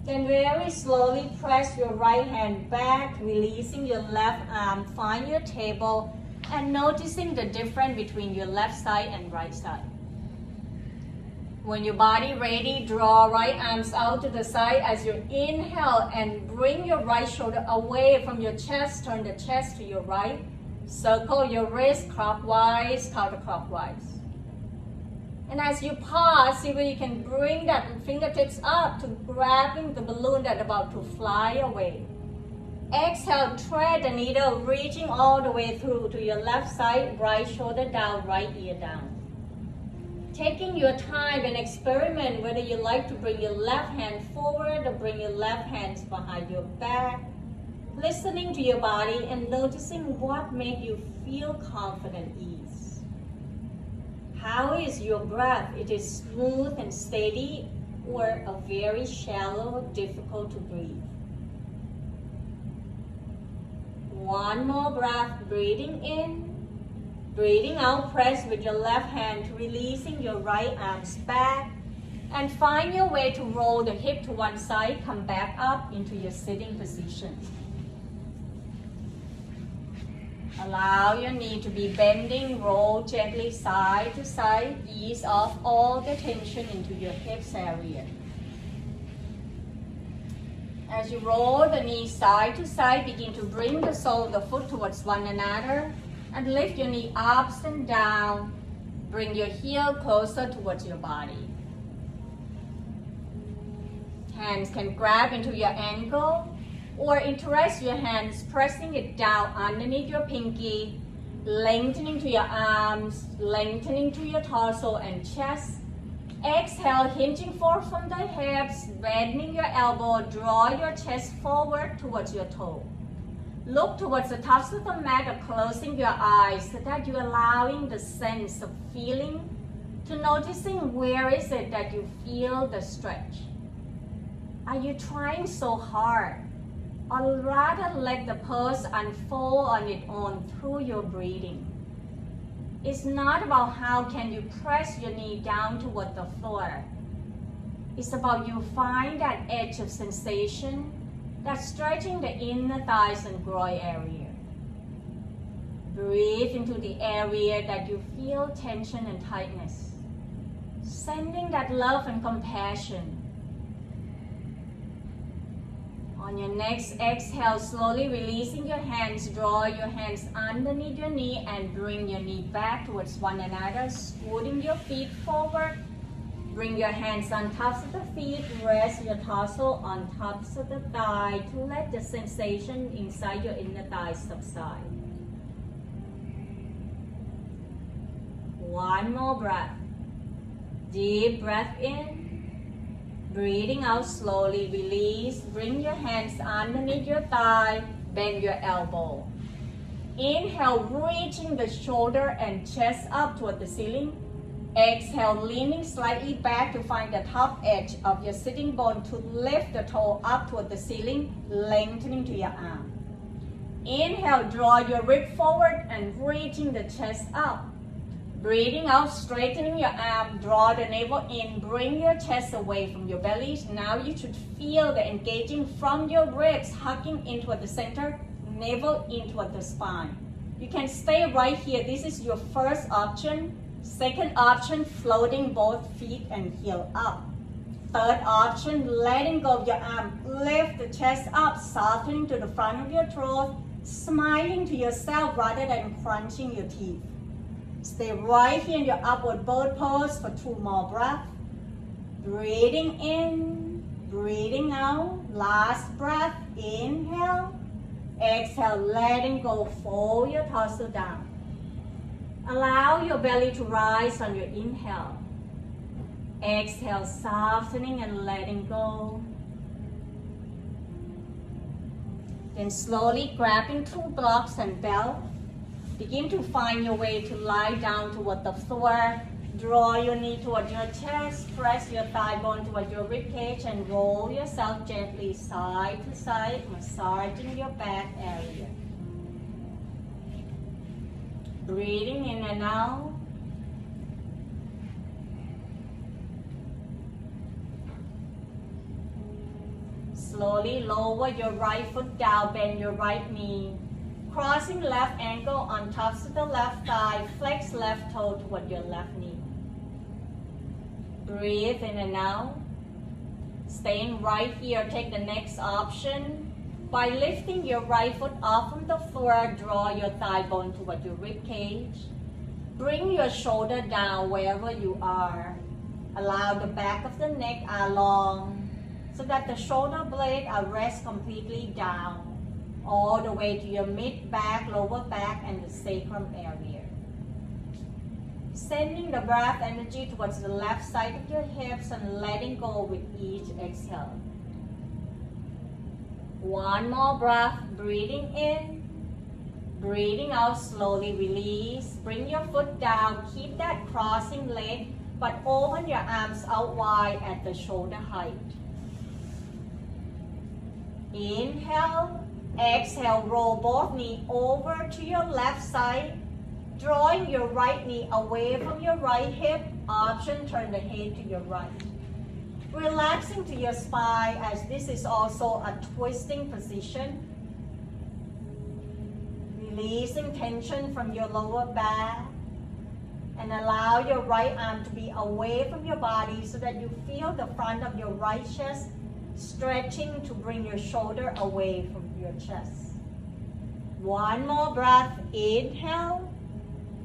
Then very slowly press your right hand back, releasing your left arm. Find your table and noticing the difference between your left side and right side. When your body ready, draw right arms out to the side as you inhale and bring your right shoulder away from your chest. Turn the chest to your right. Circle your wrist clockwise, counterclockwise. And as you pause, see where you can bring that fingertips up to grabbing the balloon that's about to fly away. Exhale, thread the needle, reaching all the way through to your left side, right shoulder down, right ear down. Taking your time and experiment whether you like to bring your left hand forward or bring your left hands behind your back. Listening to your body and noticing what makes you feel confident ease. How is your breath? It is smooth and steady or a very shallow, difficult to breathe. One more breath, breathing in. Breathing out, press with your left hand, releasing your right arms back. And find your way to roll the hip to one side, come back up into your sitting position. Allow your knee to be bending, roll gently side to side, ease off all the tension into your hips area. As you roll the knee side to side, begin to bring the sole of the foot towards one another and lift your knee up and down. Bring your heel closer towards your body. Hands can grab into your ankle or interlace your hands, pressing it down underneath your pinky, lengthening to your arms, lengthening to your torso and chest. Exhale, hinging forward from the hips, bending your elbow, draw your chest forward towards your toe. Look towards the tops of the mat or closing your eyes so that you're allowing the sense of feeling to noticing where is it that you feel the stretch. Are you trying so hard? Or rather let the pose unfold on its own through your breathing. It's not about how can you press your knee down toward the floor. It's about you find that edge of sensation that's stretching the inner thighs and groin area. Breathe into the area that you feel tension and tightness, sending that love and compassion. On your next exhale, slowly releasing your hands, draw your hands underneath your knee and bring your knee back towards one another, scooting your feet forward. Bring your hands on tops of the feet, rest your torso on tops of the thigh to let the sensation inside your inner thighs subside. One more breath. Deep breath in. Breathing out slowly, release. Bring your hands underneath your thigh, bend your elbow. Inhale, reaching the shoulder and chest up toward the ceiling. Exhale, leaning slightly back to find the top edge of your sitting bone to lift the toe up toward the ceiling, lengthening to your arm. Inhale, draw your rib forward and reaching the chest up. Breathing out, straightening your arm, draw the navel in, bring your chest away from your belly. Now you should feel the engaging from your ribs, hugging in toward the center, navel in toward the spine. You can stay right here. This is your first option. Second option, floating both feet and heel up. Third option, letting go of your arm. Lift the chest up, softening to the front of your throat, smiling to yourself rather than crunching your teeth. Stay right here in your upward boat pose for 2 more breaths. Breathing in, breathing out. Last breath, inhale. Exhale, letting go, fold your torso down. Allow your belly to rise on your inhale. Exhale, softening and letting go. Then slowly grabbing 2 blocks and belt. Begin to find your way to lie down toward the floor. Draw your knee toward your chest. Press your thigh bone toward your rib cage and roll yourself gently side to side, massaging your back area. Breathing in and out. Slowly lower your right foot down, bend your right knee. Crossing left ankle on tops of the left thigh, flex left toe toward your left knee. Breathe in and out. Staying right here, take the next option. By lifting your right foot off from the floor, draw your thigh bone toward your rib cage. Bring your shoulder down wherever you are. Allow the back of the neck long so that the shoulder blade are rest completely down, all the way to your mid-back, lower back, and the sacrum area. Sending the breath energy towards the left side of your hips and letting go with each exhale. One more breath, breathing in, breathing out, slowly release. Bring your foot down, keep that crossing leg, but open your arms out wide at the shoulder height. Inhale. Exhale, roll both knees over to your left side, drawing your right knee away from your right hip. Option, turn the head to your right. Relaxing to your spine as this is also a twisting position. Releasing tension from your lower back and allow your right arm to be away from your body so that you feel the front of your right chest stretching to bring your shoulder away from your chest. One more breath. Inhale.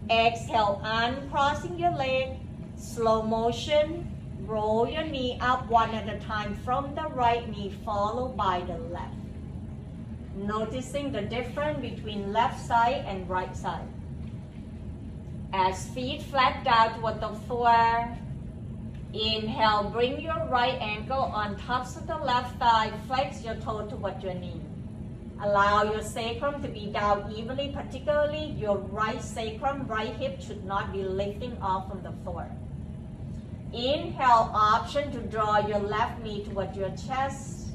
Exhale, uncrossing your leg. Slow motion. Roll your knee up one at a time from the right knee, followed by the left. Noticing the difference between left side and right side. As feet flat down toward the floor. Inhale, bring your right ankle on tops of the left thigh, flex your toe toward your knee. Allow your sacrum to be down evenly, particularly your right sacrum, right hip should not be lifting off from the floor. Inhale, option to draw your left knee toward your chest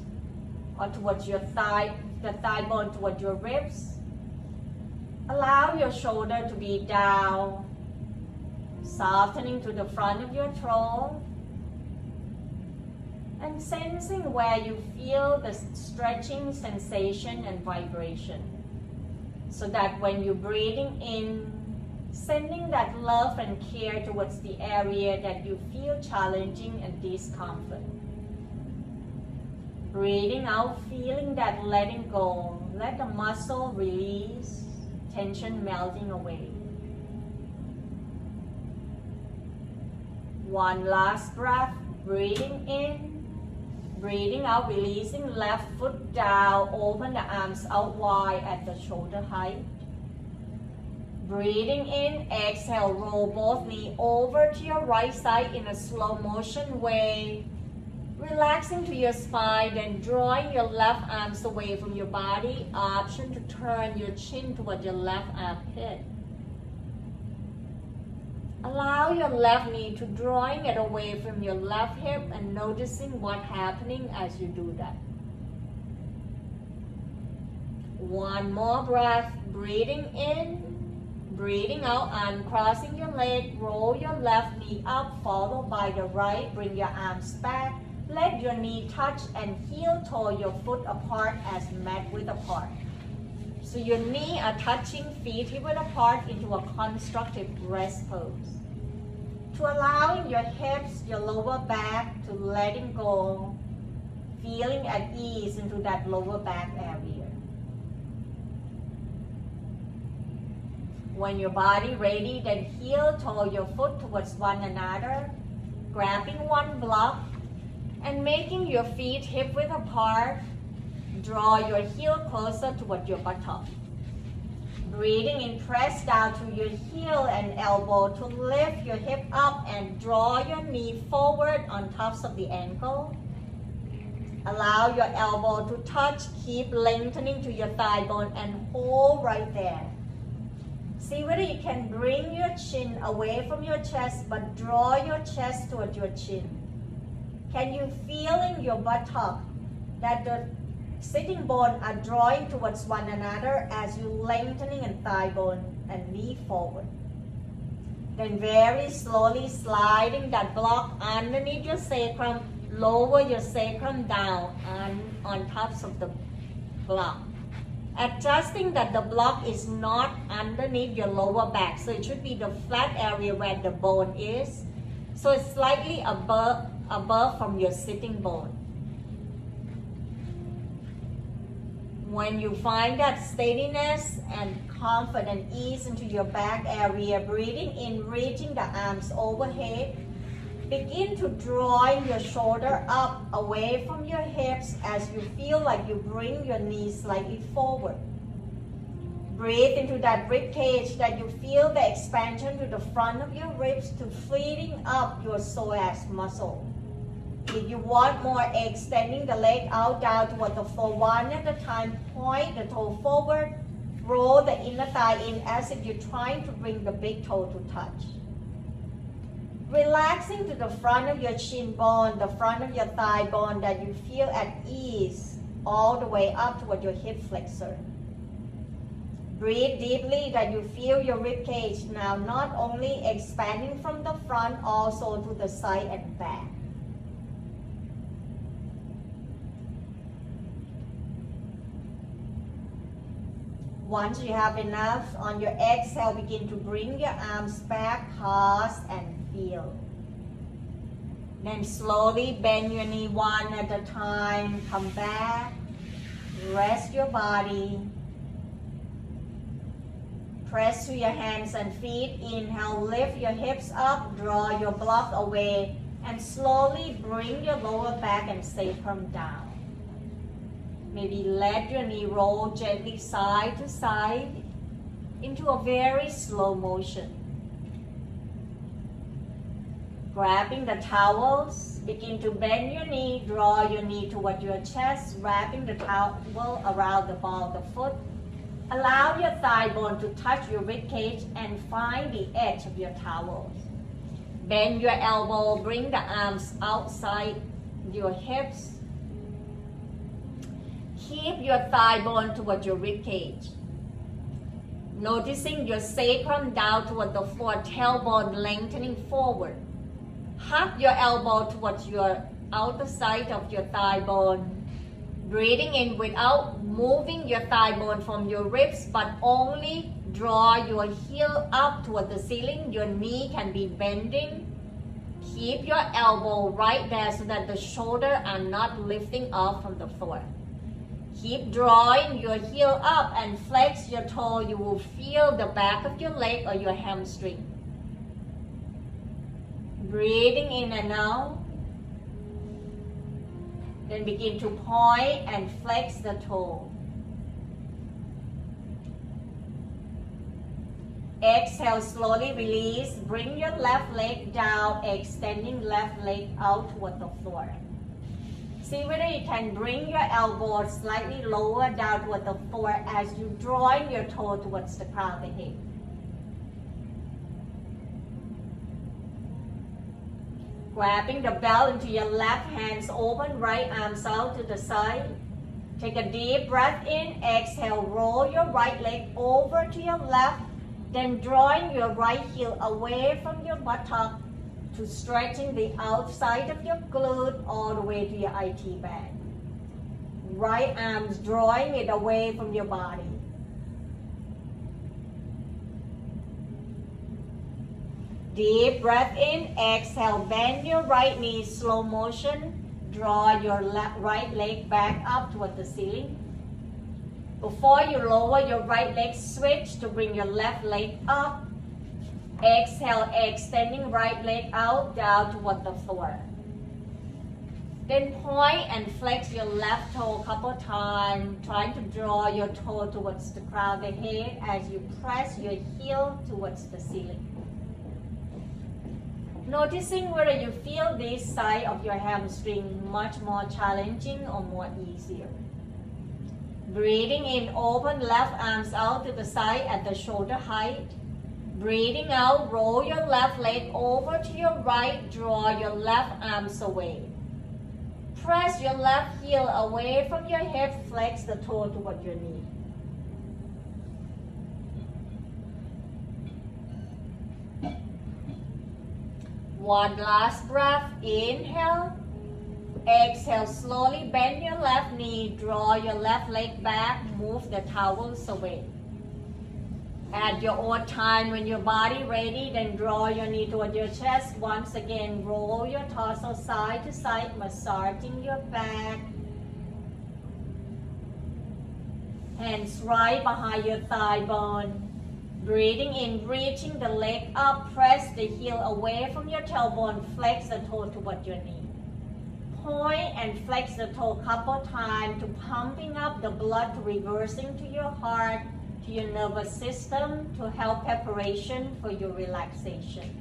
or towards your thigh, the thigh bone toward your ribs. Allow your shoulder to be down, softening to the front of your throat. And sensing where you feel the stretching sensation and vibration. So that when you're breathing in, sending that love and care towards the area that you feel challenging and discomfort. Breathing out, feeling that letting go. Let the muscle release, tension melting away. One last breath, breathing in, breathing out, releasing left foot down, open the arms out wide at the shoulder height. Breathing in, exhale, roll both knees over to your right side in a slow motion way. Relaxing to your spine, then drawing your left arms away from your body. Option to turn your chin toward your left armpit. Allow your left knee to drawing it away from your left hip and noticing what's happening as you do that. One more breath, breathing in, breathing out, uncrossing your leg, roll your left knee up, followed by the right, bring your arms back. Let your knee touch and heel toe your foot apart as mat width apart. So your knee are touching, feet hip width apart into a constructive rest pose. To allowing your hips, your lower back to letting go, feeling at ease into that lower back area. When your body ready, then heel toe your foot towards one another, grabbing one block, and making your feet hip width apart. Draw your heel closer toward your buttock. Breathing in, press down to your heel and elbow to lift your hip up and draw your knee forward on tops of the ankle. Allow your elbow to touch, keep lengthening to your thigh bone and hold right there. See whether you can bring your chin away from your chest, but draw your chest toward your chin. Can you feel in your buttock that the sitting bone are drawing towards one another as you lengthening and thigh bone and knee forward? Then very slowly sliding that block underneath your sacrum, lower your sacrum down on tops of the block. Adjusting that the block is not underneath your lower back, so it should be the flat area where the bone is. So it's slightly above from your sitting bone. When you find that steadiness and comfort and ease into your back area, breathing in, reaching the arms overhead, begin to drawing your shoulder up away from your hips as you feel like you bring your knees slightly forward. Breathe into that rib cage that you feel the expansion to the front of your ribs to freeing up your psoas muscle. If you want more, extending the leg out down toward the floor one at a time, point the toe forward, roll the inner thigh in as if you're trying to bring the big toe to touch. Relaxing to the front of your shin bone, the front of your thigh bone that you feel at ease all the way up toward your hip flexor. Breathe deeply that you feel your rib cage now not only expanding from the front, also to the side and back. Once you have enough, on your exhale, begin to bring your arms back, pause and feel. Then slowly bend your knee one at a time, come back, rest your body. Press to your hands and feet, inhale, lift your hips up, draw your block away, and slowly bring your lower back and sacrum down. Maybe let your knee roll gently side to side into a very slow motion. Grabbing the towels, begin to bend your knee, draw your knee toward your chest, wrapping the towel around the ball of the foot. Allow your thigh bone to touch your rib cage and find the edge of your towels. Bend your elbow, bring the arms outside your hips. Keep your thigh bone toward your rib cage. Noticing your sacrum down toward the floor, tailbone lengthening forward. Hug your elbow towards your outer side of your thigh bone. Breathing in without moving your thigh bone from your ribs, but only draw your heel up toward the ceiling. Your knee can be bending. Keep your elbow right there so that the shoulders are not lifting off from the floor. Keep drawing your heel up and flex your toe. You will feel the back of your leg or your hamstring. Breathing in and out. Then begin to point and flex the toe. Exhale, slowly release. Bring your left leg down, extending left leg out toward the floor. See whether you can bring your elbow slightly lower down toward the floor as you drawing your toe towards the crown of the head. Grabbing the belt into your left, hands open, right arms out to the side. Take a deep breath in, exhale, roll your right leg over to your left, then drawing your right heel away from your buttock to stretching the outside of your glute all the way to your IT bag. Right arms drawing it away from your body. Deep breath in, exhale, bend your right knee, slow motion. Draw your right leg back up toward the ceiling. Before you lower your right leg, switch to bring your left leg up. Exhale, extending right leg out, down toward the floor. Then point and flex your left toe a couple times, trying to draw your toe towards the crown of the head as you press your heel towards the ceiling. Noticing whether you feel this side of your hamstring much more challenging or more easier. Breathing in, open left arms out to the side at the shoulder height. Breathing out, roll your left leg over to your right, draw your left arms away. Press your left heel away from your hip, flex the toe toward your knee. One last breath, inhale. Exhale, slowly bend your left knee, draw your left leg back, move the towels away. At your own time, when your body ready, then draw your knee toward your chest. Once again, roll your torso side to side, massaging your back. Hands right behind your thigh bone. Breathing in, reaching the leg up, press the heel away from your tailbone, flex the toe toward your knee. Point and flex the toe a couple times to pumping up the blood, to reversing to your heart, to your nervous system, to help preparation for your relaxation.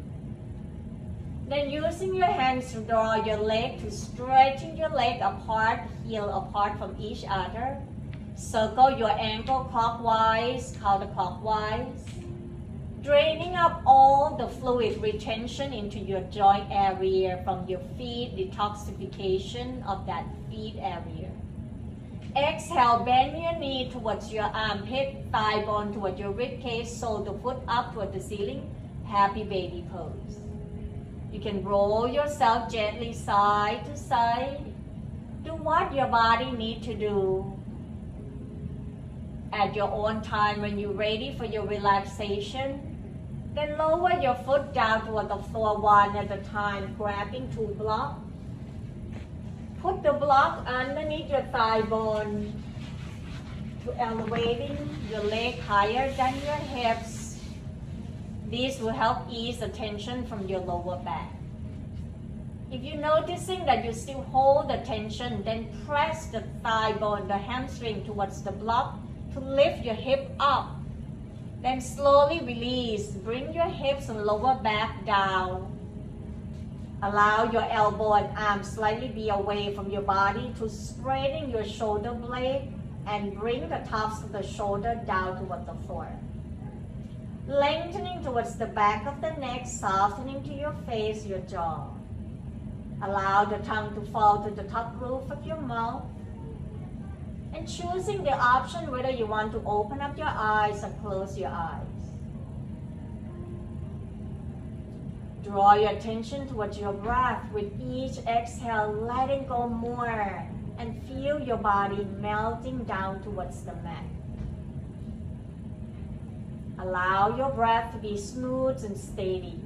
Then using your hands to draw your leg, to stretching your leg apart, heel apart from each other. Circle your ankle clockwise, counterclockwise. Draining up all the fluid retention into your joint area from your feet, detoxification of that feet area. Exhale, bend your knee towards your armpit, thigh bone towards your rib cage, sole the foot up toward the ceiling, happy baby pose. You can roll yourself gently side to side. Do what your body needs to do at your own time. When you're ready for your relaxation, then lower your foot down toward the floor one at a time, grabbing two blocks. Put the block underneath your thigh bone to elevating your leg higher than your hips. This will help ease the tension from your lower back. If you're noticing that you still hold the tension, then press the thigh bone, the hamstring towards the block to lift your hip up. Then slowly release. Bring your hips and lower back down. Allow your elbow and arm slightly be away from your body to straightening your shoulder blade and bring the tops of the shoulder down toward the floor. Lengthening towards the back of the neck, softening to your face, your jaw. Allow the tongue to fall to the top roof of your mouth. And choosing the option whether you want to open up your eyes or close your eyes. Draw your attention towards your breath with each exhale, letting go more and feel your body melting down towards the mat. Allow your breath to be smooth and steady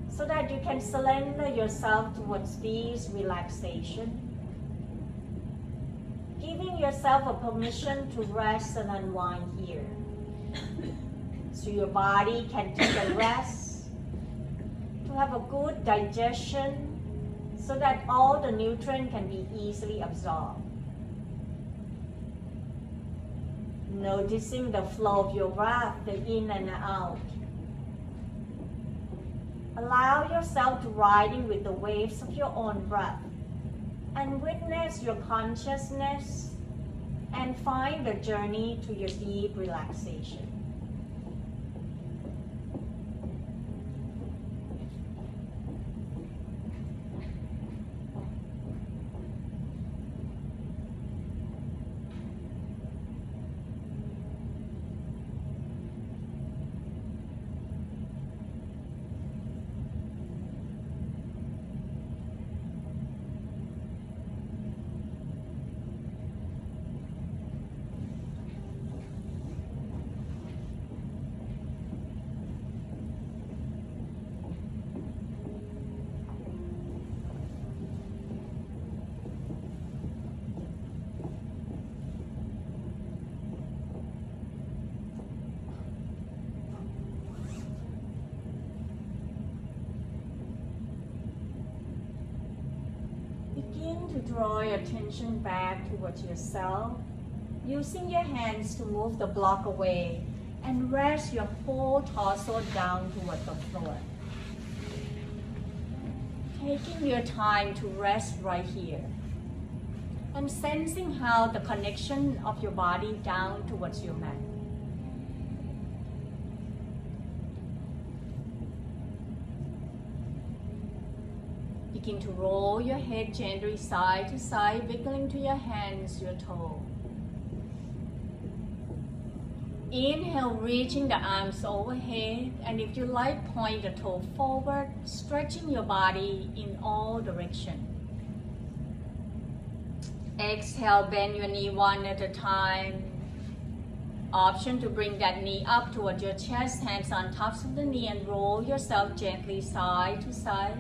so that you can surrender yourself towards peace, relaxation, giving yourself a permission to rest and unwind here. So your body can take a rest, to have a good digestion, so that all the nutrients can be easily absorbed. Noticing the flow of your breath, the in and out. Allow yourself to riding with the waves of your own breath and witness your consciousness and find the journey to your deep relaxation. Begin to draw your attention back towards yourself, using your hands to move the block away and rest your whole torso down toward the floor. Taking your time to rest right here and sensing how the connection of your body down towards your mat. Begin to roll your head gently side to side, wiggling to your hands, your toe. Inhale, reaching the arms overhead, and if you like, point the toe forward, stretching your body in all directions. Exhale, bend your knee one at a time. Option to bring that knee up towards your chest, hands on tops of the knee, and roll yourself gently side to side.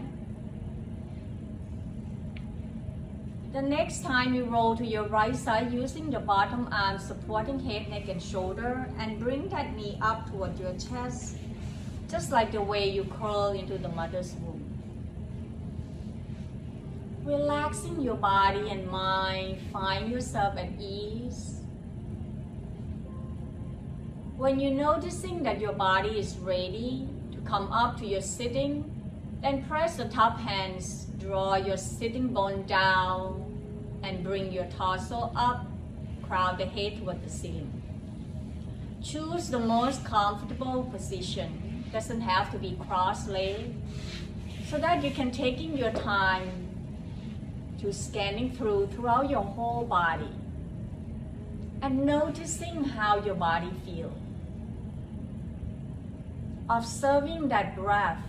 The next time you roll to your right side using the bottom arm supporting head, neck, and shoulder, and bring that knee up toward your chest, just like the way you curl into the mother's womb. Relaxing your body and mind, find yourself at ease. When you're noticing that your body is ready to come up to your sitting, then press the top hands, draw your sitting bone down, and bring your torso up, crown the head toward the ceiling. Choose the most comfortable position. Doesn't have to be cross-legged, so that you can take in your time to scanning throughout your whole body and noticing how your body feels. Observing that breath.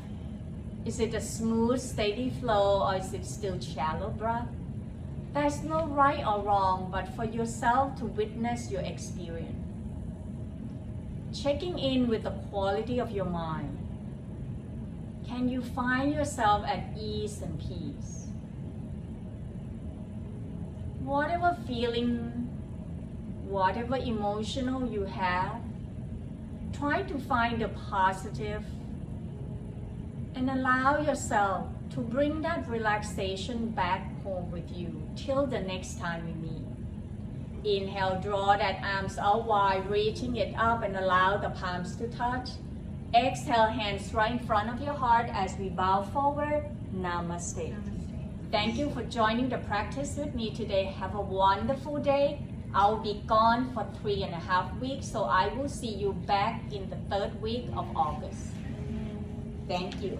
Is it a smooth, steady flow, or is it still shallow breath? There's no right or wrong, but for yourself to witness your experience. Checking in with the quality of your mind. Can you find yourself at ease and peace? Whatever feeling, whatever emotional you have, try to find the positive and allow yourself to bring that relaxation back home with you till the next time we meet. Inhale, draw that arms out wide, reaching it up and allow the palms to touch. Exhale, hands right in front of your heart as we bow forward. Namaste. Thank you for joining the practice with me today. Have a wonderful day. I'll be gone for 3.5 weeks, so I will see you back in the 3rd week of August. Thank you.